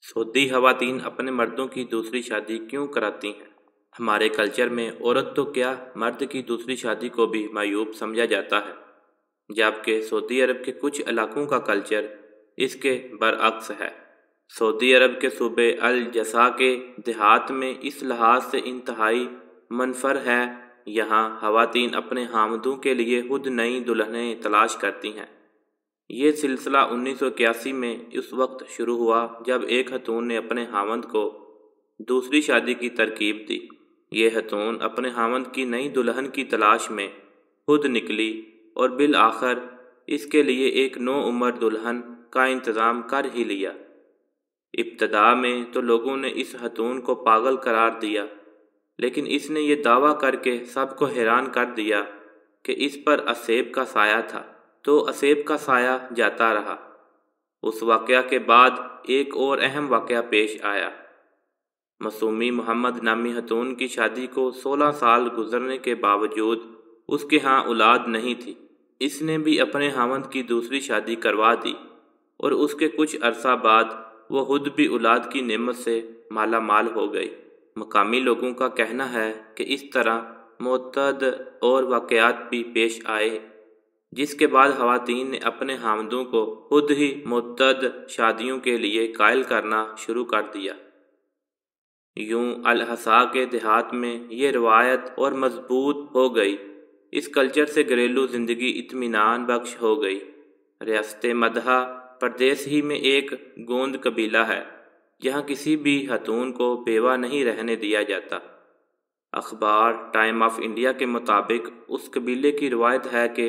سعودی خواتین اپنے مردوں کی دوسری شادی کیوں کراتی ہیں؟ ہمارے کلچر میں عورت تو کیا مرد کی دوسری شادی کو بھی معیوب سمجھا جاتا ہے، جبکہ سعودی عرب کے کچھ علاقوں کا کلچر اس کے برعکس ہے۔ سعودی عرب کے صوبے الجزا کے دیہات میں اس لحاظ سے انتہائی منفر ہے، یہاں خواتین اپنے خامندوں کے لیے خود نئی دلہنیں تلاش کرتی ہیں۔ یہ سلسلہ 1981 میں اس وقت شروع ہوا جب ایک خاتون نے اپنے خامند کو دوسری شادی کی ترغیب دی۔ یہ خاتون اپنے خامند کی نئی دلہن کی تلاش میں خود نکلی اور بالآخر اس کے لیے ایک نوعمر دلہن کا انتظام کر ہی لیا۔ ابتدا میں تو لوگوں نے اس خاتون کو پاگل قرار دیا، لیکن اس نے یہ دعویٰ کر کے سب کو حیران کر دیا کہ اس پر اسیب کا سایہ تھا، تو اسیب کا سایہ جاتا رہا۔ اس واقعہ کے بعد ایک اور اہم واقعہ پیش آیا۔ معصومی محمد نامی خاتون کی شادی کو 16 سال گزرنے کے باوجود اس کے ہاں اولاد نہیں تھی۔ اس نے بھی اپنے خامند کی دوسری شادی کروا دی اور اس کے کچھ عرصہ بعد وہ خود بھی اولاد کی نعمت سے مالا مال ہو گئی۔ مقامی لوگوں کا کہنا ہے کہ اس طرح متعدد اور واقعات بھی پیش آئے، جس کے بعد خواتین نے اپنے خامندوں کو خود ہی متعدد شادیوں کے لیے قائل کرنا شروع کر دیا۔ یوں الحصا کے دیہات میں یہ روایت اور مضبوط ہو گئی۔ اس کلچر سے گھریلو زندگی اطمینان بخش ہو گئی۔ ریاست مدھیہ پردیش ہی میں ایک گوند قبیلہ ہے، جہاں کسی بھی خاتون کو بیوہ نہیں رہنے دیا جاتا۔ اخبار ٹائم آف انڈیا کے مطابق اس قبیلے کی روایت ہے کہ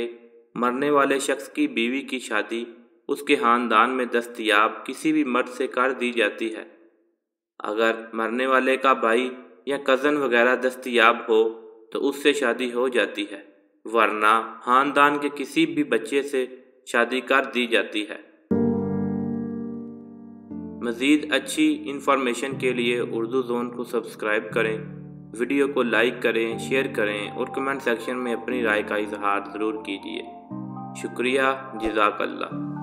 مرنے والے شخص کی بیوی کی شادی اس کے خاندان میں دستیاب کسی بھی مرد سے کر دی جاتی ہے۔ اگر مرنے والے کا بھائی یا کزن وغیرہ دستیاب ہو تو اس سے شادی ہو جاتی ہے، ورنہ خاندان کے کسی بھی بچے سے شادی کر دی جاتی ہے۔ مزید اچھی انفارمیشن کے لیے اردو زون کو سبسکرائب کریں، ویڈیو کو لائک کریں، شیئر کریں اور کمنٹ سیکشن میں اپنی رائے کا اظہار ضرور کیجیے۔ شکریہ، جزاک اللہ۔